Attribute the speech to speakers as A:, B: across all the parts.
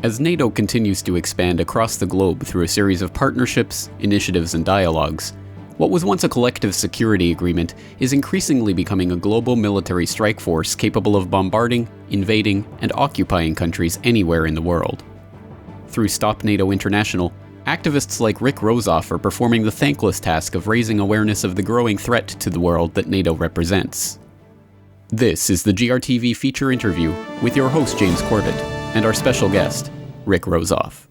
A: As NATO continues to expand across the globe through a series of partnerships, initiatives, and dialogues, what was once a collective security agreement is increasingly becoming a global military strike force capable of bombarding, invading, and occupying countries anywhere in the world. Through STOP Nato International, activists like Rick Rozoff are performing the thankless task of raising awareness of the growing threat to the world that NATO represents. This is the GRTV Feature Interview with your host James Corbett and our special guest, Rick Rozoff.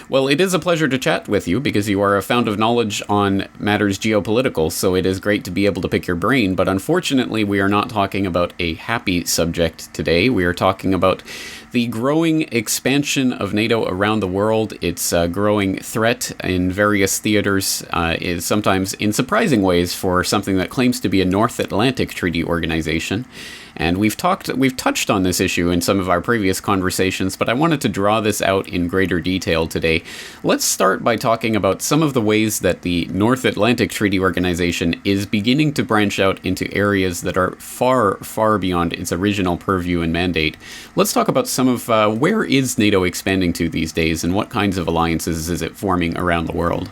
A: Well, it is a pleasure to chat with you because you are a fount of knowledge on matters geopolitical, so it is great to be able to pick your brain. But unfortunately, we are not talking about a happy subject today. We are talking about the growing expansion of NATO around the world. Its growing threat in various theaters is sometimes in surprising ways for something that claims to be a North Atlantic Treaty Organization. And we've touched on this issue in some of our previous conversations, but I wanted to draw this out in greater detail today. Let's start by talking about some of the ways that the North Atlantic Treaty Organization is beginning to branch out into areas that are far, far beyond its original purview and mandate. Let's talk about some of where is NATO expanding to these days, and what kinds of alliances is it forming around the world?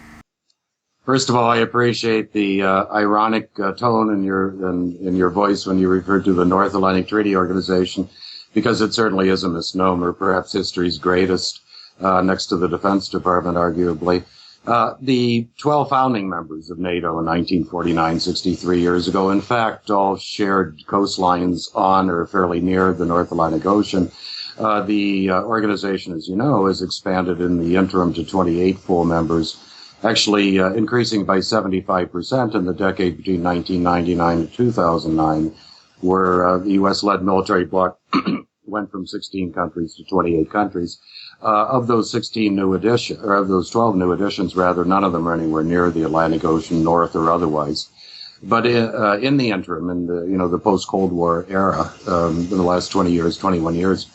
B: First of all, I appreciate the ironic tone in your voice when you referred to the North Atlantic Treaty Organization, because it certainly is a misnomer, perhaps history's greatest, next to the Defense Department, arguably. The 12 founding members of NATO in 1949, 63 years ago, in fact, all shared coastlines on or fairly near the North Atlantic Ocean. The organization, as you know, has expanded in the interim to 28 full members, actually increasing by 75% in the decade between 1999 and 2009, where the U.S.-led military bloc went from 16 countries to 28 countries. Of those 16 new additions, or of those 12 new additions, rather, none of them are anywhere near the Atlantic Ocean, north or otherwise. But in the interim, in the post-Cold War era, in the last 21 years,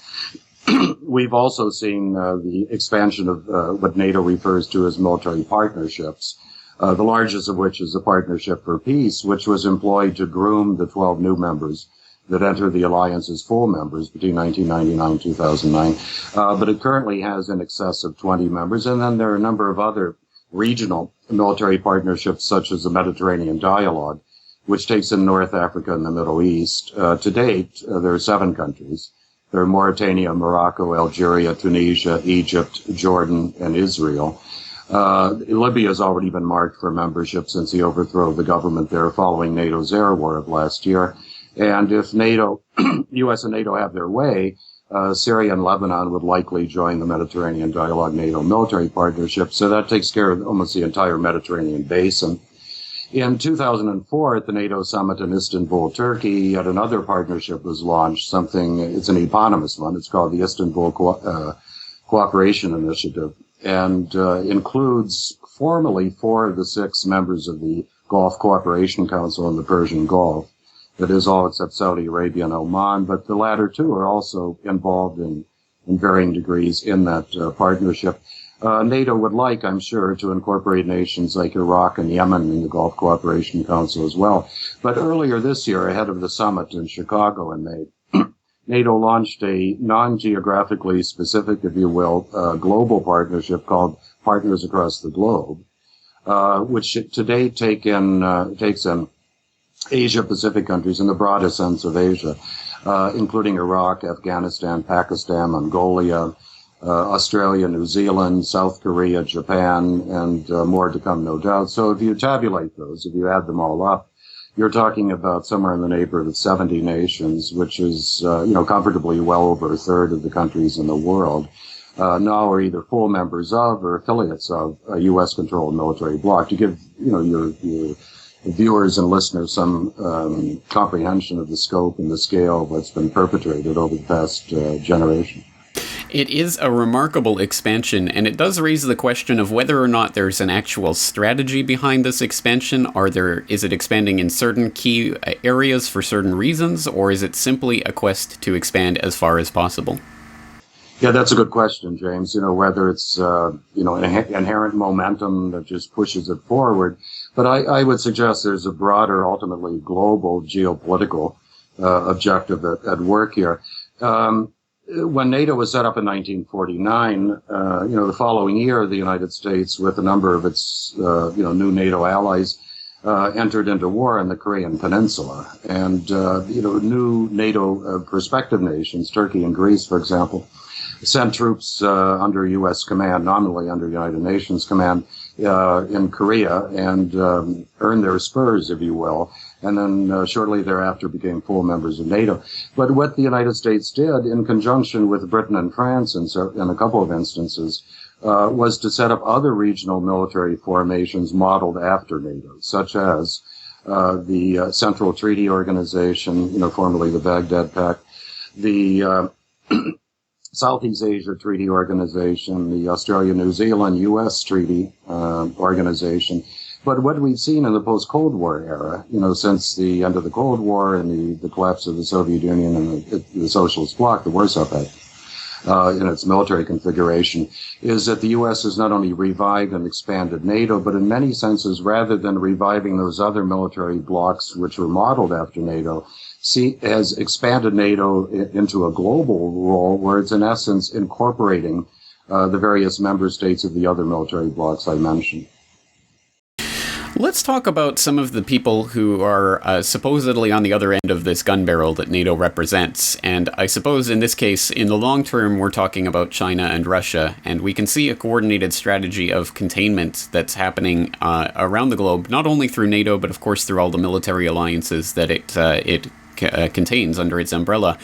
B: we've also seen the expansion of what NATO refers to as military partnerships, the largest of which is the Partnership for Peace, which was employed to groom the 12 new members that entered the alliance as full members between 1999 and 2009. But it currently has in excess of 20 members. And then there are a number of other regional military partnerships, such as the Mediterranean Dialogue, which takes in North Africa and the Middle East. To date, there are 7 countries. There are Mauritania, Morocco, Algeria, Tunisia, Egypt, Jordan, and Israel. Libya has already been marked for membership since the overthrow of the government there following NATO's air war of last year. And if NATO, U.S. and NATO have their way, Syria and Lebanon would likely join the Mediterranean Dialogue NATO military partnership. So that takes care of almost the entire Mediterranean basin. In 2004, at the NATO summit in Istanbul, Turkey, yet another partnership was launched, it's an eponymous one. It's called the Istanbul Cooperation Initiative, and includes formally 4 of the 6 members of the Gulf Cooperation Council in the Persian Gulf. That is all except Saudi Arabia and Oman, but the latter 2 are also involved in varying degrees in that partnership. NATO would like, I'm sure, to incorporate nations like Iraq and Yemen in the Gulf Cooperation Council as well. But earlier this year, ahead of the summit in Chicago in May, NATO launched a non-geographically specific, if you will, global partnership called Partners Across the Globe, which to date takes in Asia-Pacific countries in the broadest sense of Asia, including Iraq, Afghanistan, Pakistan, Mongolia, Australia, New Zealand, South Korea, Japan, and more to come, no doubt. So if you tabulate those, if you add them all up, you're talking about somewhere in the neighborhood of 70 nations, which is, comfortably well over a third of the countries in the world. Now are either full members of or affiliates of a U.S.-controlled military bloc. To give, your viewers and listeners some comprehension of the scope and the scale of what's been perpetrated over the past generation.
A: It is a remarkable expansion, and it does raise the question of whether or not there's an actual strategy behind this expansion. Is it expanding in certain key areas for certain reasons, or is it simply a quest to expand as far as possible?
B: Yeah, that's a good question, James. Whether it's, inherent momentum that just pushes it forward. But I would suggest there's a broader, ultimately global geopolitical objective at work here. when NATO was set up in 1949, the following year, the United States, with a number of its, new NATO allies, entered into war in the Korean Peninsula. And, new NATO prospective nations, Turkey and Greece, for example, sent troops under U.S. command, nominally under United Nations command, in Korea and earned their spurs, if you will, and then shortly thereafter became full members of NATO. But what the United States did, in conjunction with Britain and France in a couple of instances, was to set up other regional military formations modeled after NATO, such as the Central Treaty Organization, formerly the Baghdad Pact, the Southeast Asia Treaty Organization, the Australia-New Zealand-U.S. Treaty Organization. But what we've seen in the post-Cold War era, since the end of the Cold War and the collapse of the Soviet Union and the Socialist Bloc, the Warsaw Pact, in its military configuration, is that the U.S. has not only revived and expanded NATO, but in many senses, rather than reviving those other military blocs which were modeled after NATO, has expanded NATO into a global role where it's in essence incorporating the various member states of the other military blocs I mentioned.
A: Let's talk about some of the people who are supposedly on the other end of this gun barrel that NATO represents. And I suppose in this case, in the long term, we're talking about China and Russia. And we can see a coordinated strategy of containment that's happening around the globe, not only through NATO, but of course through all the military alliances that it contains under its umbrella.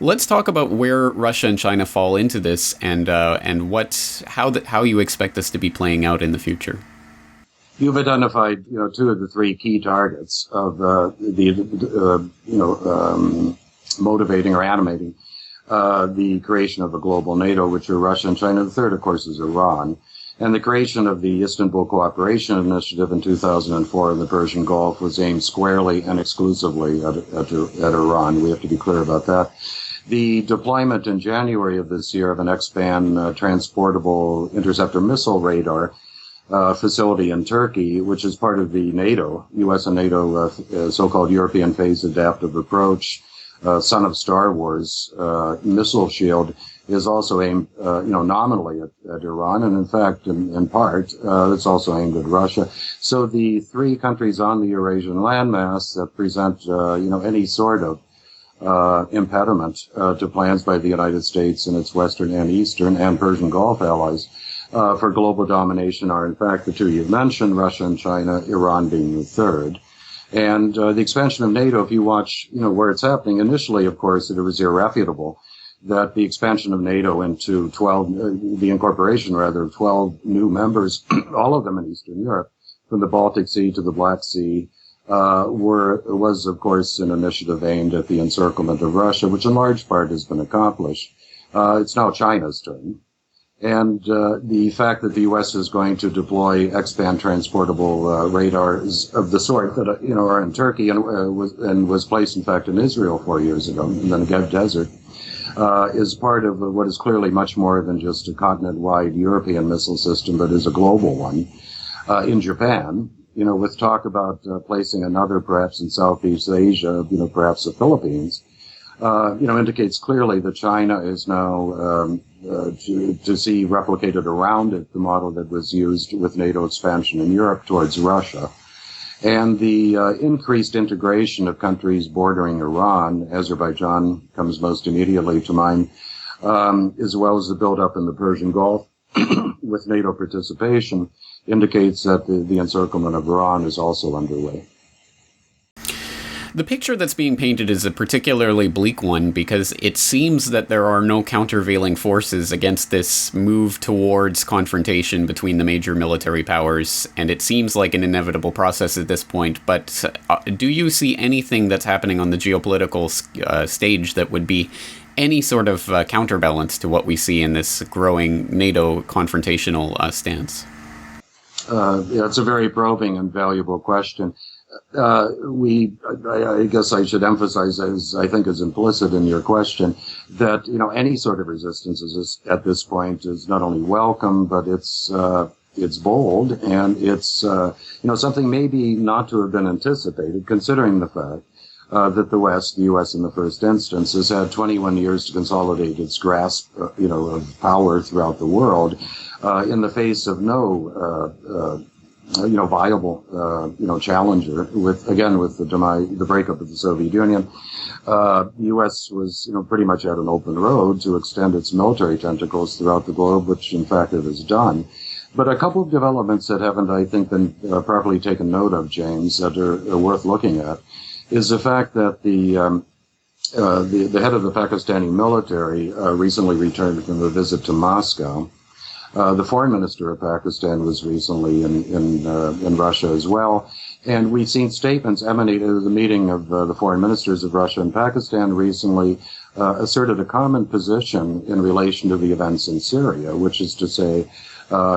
A: Let's talk about where Russia and China fall into this and how you expect this to be playing out in the future.
B: You've identified, two of the three key targets of motivating or animating the creation of a global NATO, which are Russia and China. The third, of course, is Iran. And the creation of the Istanbul Cooperation Initiative in 2004 in the Persian Gulf was aimed squarely and exclusively at Iran. We have to be clear about that. The deployment in January of this year of an X-band transportable interceptor missile radar facility in Turkey, which is part of the NATO, U.S. and NATO so-called European Phase Adaptive Approach, Son of Star Wars missile shield, is also aimed, nominally at Iran, and in fact, in part, it's also aimed at Russia. So the three countries on the Eurasian landmass that present, any sort of impediment to plans by the United States and its Western and Eastern and Persian Gulf allies for global domination are, in fact, the two you've mentioned, Russia and China, Iran being the third. And the expansion of NATO, if you watch, where it's happening, initially, of course, it was irrefutable that the expansion of NATO into the incorporation, rather, of 12 new members, all of them in Eastern Europe, from the Baltic Sea to the Black Sea, was, of course, an initiative aimed at the encirclement of Russia, which in large part has been accomplished. It's now China's turn. And the fact that the U.S. is going to deploy X-band transportable radars of the sort that are in Turkey and was placed, in fact, in Israel 4 years ago in the Negev Desert, is part of what is clearly much more than just a continent-wide European missile system, but is a global one. In Japan, with talk about placing another perhaps in Southeast Asia, perhaps the Philippines, indicates clearly that China is now to see replicated around it the model that was used with NATO expansion in Europe towards Russia. And the increased integration of countries bordering Iran, Azerbaijan comes most immediately to mind, as well as the buildup in the Persian Gulf with NATO participation, indicates that the encirclement of Iran is also underway.
A: The picture that's being painted is a particularly bleak one because it seems that there are no countervailing forces against this move towards confrontation between the major military powers, and it seems like an inevitable process at this point. But do you see anything that's happening on the geopolitical stage that would be any sort of counterbalance to what we see in this growing NATO confrontational stance?
B: It's a very probing and valuable question. I guess I should emphasize, as I think is implicit in your question, that, any sort of resistance at this point is not only welcome, but it's bold and it's, something maybe not to have been anticipated, considering the fact that the West, the U.S. in the first instance, has had 21 years to consolidate its grasp, of power throughout the world, in the face of no, viable, challenger. With the breakup of the Soviet Union, the U.S. was, pretty much at an open road to extend its military tentacles throughout the globe, which in fact it has done. But a couple of developments that haven't, I think, been properly taken note of, James, that are worth looking at, is the fact that the head of the Pakistani military recently returned from a visit to Moscow. The foreign minister of Pakistan was recently in Russia as well. And we've seen statements emanated at the meeting of the foreign ministers of Russia and Pakistan recently asserted a common position in relation to the events in Syria, which is to say,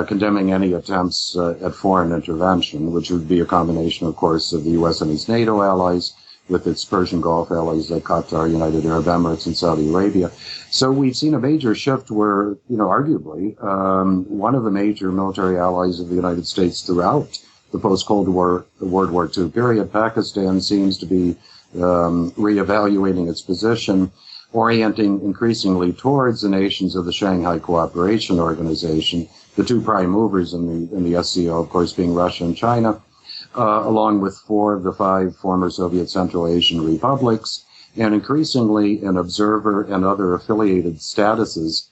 B: condemning any attempts at foreign intervention, which would be a combination, of course, of the U.S. and its NATO allies, with its Persian Gulf allies like Qatar, United Arab Emirates, and Saudi Arabia. So we've seen a major shift where, arguably, one of the major military allies of the United States throughout the post-Cold War, the World War II period, Pakistan, seems to be reevaluating its position, orienting increasingly towards the nations of the Shanghai Cooperation Organization, the two prime movers in the SCO, of course, being Russia and China, along with 4 of the 5 former Soviet Central Asian republics, and increasingly an observer and other affiliated statuses,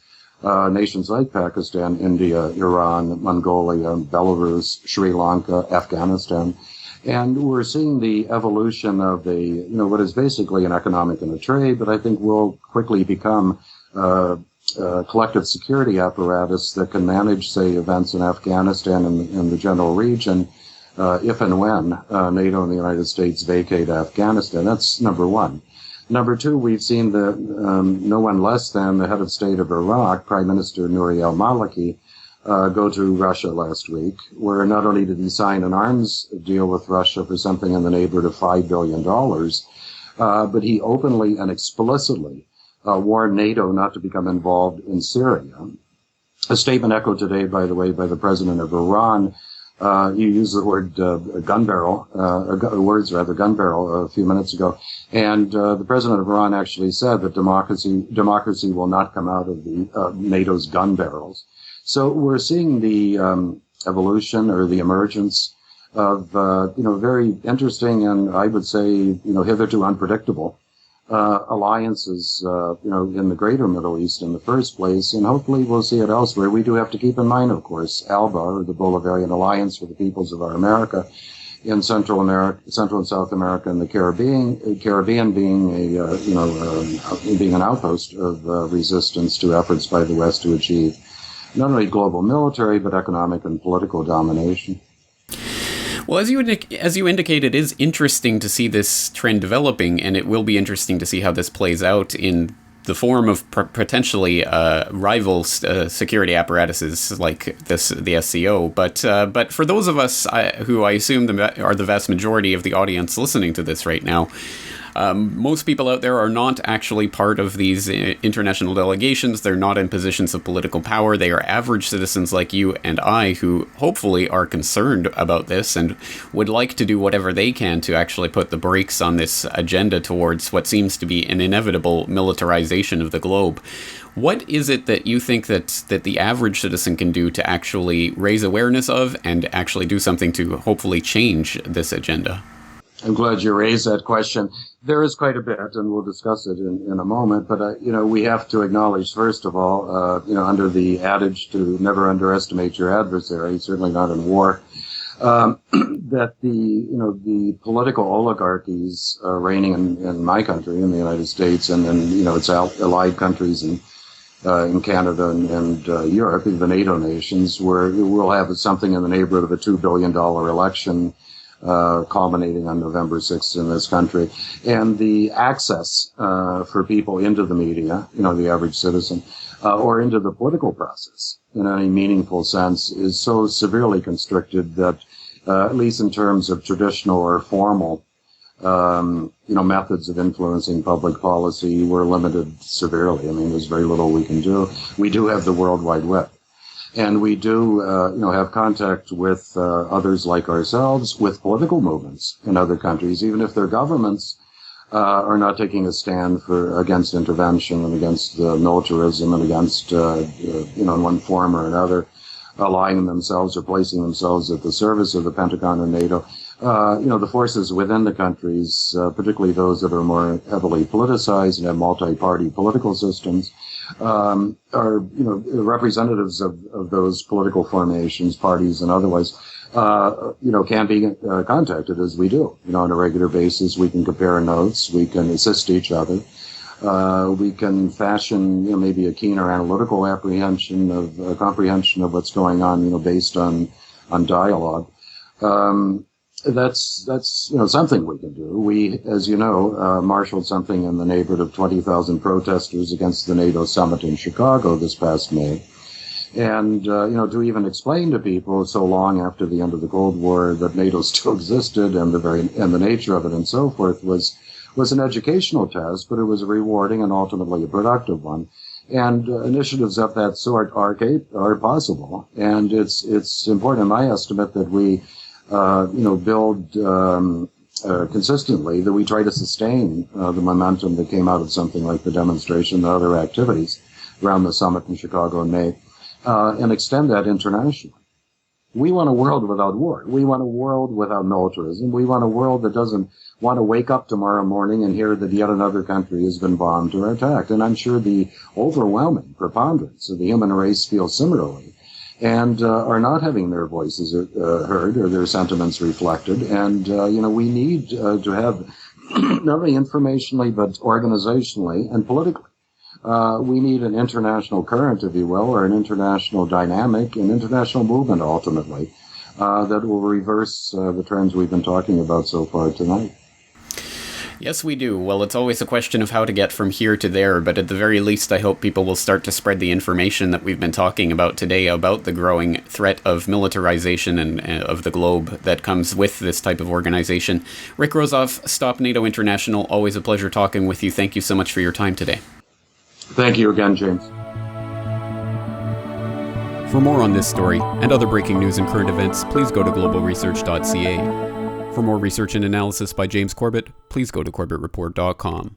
B: nations like Pakistan, India, Iran, Mongolia, Belarus, Sri Lanka, Afghanistan. And we're seeing the evolution of what is basically an economic and a trade, but I think will quickly become collective security apparatus that can manage, say, events in Afghanistan and the general region, if and when NATO and the United States vacate Afghanistan. That's number one. Number two, we've seen no one less than the head of state of Iraq, Prime Minister Nouri al-Maliki, go to Russia last week, where not only did he sign an arms deal with Russia for something in the neighborhood of $5 billion, but he openly and explicitly warned NATO not to become involved in Syria. A statement echoed today, by the way, by the president of Iran. You used the word gun barrel a few minutes ago. And the president of Iran actually said that democracy will not come out of the NATO's gun barrels. So we're seeing the evolution or the emergence of very interesting and I would say hitherto unpredictable alliances in the greater Middle East in the first place, and hopefully we'll see it elsewhere. We do have to keep in mind, of course, ALBA, or the Bolivarian Alliance for the Peoples of Our America, in Central and South America and the Caribbean being being an outpost of resistance to efforts by the West to achieve not only global military but economic and political domination.
A: Well, as you indicate, it is interesting to see this trend developing, and it will be interesting to see how this plays out in the form of potentially rival security apparatuses like the SCO. But for those of us who I assume are the vast majority of the audience listening to this right now, most people out there are not actually part of these international delegations. They're not in positions of political power. They are average citizens like you and I who hopefully are concerned about this and would like to do whatever they can to actually put the brakes on this agenda towards what seems to be an inevitable militarization of the globe. What is it that you think that the average citizen can do to actually raise awareness of and actually do something to hopefully change this agenda?
B: I'm glad you raised that question. There is quite a bit, and we'll discuss it in a moment. But we have to acknowledge, first of all, under the adage to never underestimate your adversary, certainly not in war, that the political oligarchies reigning in my country, in the United States, and in its allied countries in Canada and Europe, the NATO nations, where we'll have something in the neighborhood of a $2 billion election. Culminating on November 6th in this country, and the access for people into the media, the average citizen, or into the political process in any meaningful sense is so severely constricted that, at least in terms of traditional or formal, methods of influencing public policy, we're limited severely. I mean, there's very little we can do. We do have the World Wide Web. And we do, have contact with others like ourselves, with political movements in other countries, even if their governments are not taking a stand against intervention and against militarism and against, in one form or another, aligning themselves or placing themselves at the service of the Pentagon or NATO. The forces within the countries, particularly those that are more heavily politicized and have multi-party political systems, are, representatives of those political formations, parties and otherwise, can be contacted as we do. On a regular basis, we can compare notes, we can assist each other. We can fashion, maybe a keener analytical comprehension of what's going on, based on dialogue. That's something we can do. We, as you know, marshaled something in the neighborhood of 20,000 protesters against the NATO summit in Chicago this past May. And, to even explain to people so long after the end of the Cold War that NATO still existed and the nature of it and so forth was an educational test, but it was a rewarding and ultimately a productive one. And initiatives of that sort are possible. And it's important, in my estimate, that we, build consistently, that we try to sustain the momentum that came out of something like the demonstration and other activities around the summit in Chicago in May, and extend that internationally. We want a world without war. We want a world without militarism. We want a world that doesn't want to wake up tomorrow morning and hear that yet another country has been bombed or attacked. And I'm sure the overwhelming preponderance of the human race feels similarly and are not having their voices heard or their sentiments reflected. And, we need to have not only informationally, but organizationally and politically. We need an international current, if you will, or an international dynamic, an international movement, ultimately, that will reverse the trends we've been talking about so far tonight.
A: Yes, we do. Well, it's always a question of how to get from here to there, but at the very least, I hope people will start to spread the information that we've been talking about today about the growing threat of militarization and of the globe that comes with this type of organization. Rick Rozoff, Stop Nato International, always a pleasure talking with you. Thank you so much for your time today.
B: Thank you again, James.
A: For more on this story and other breaking news and current events, please go to globalresearch.ca. For more research and analysis by James Corbett, please go to corbettreport.com.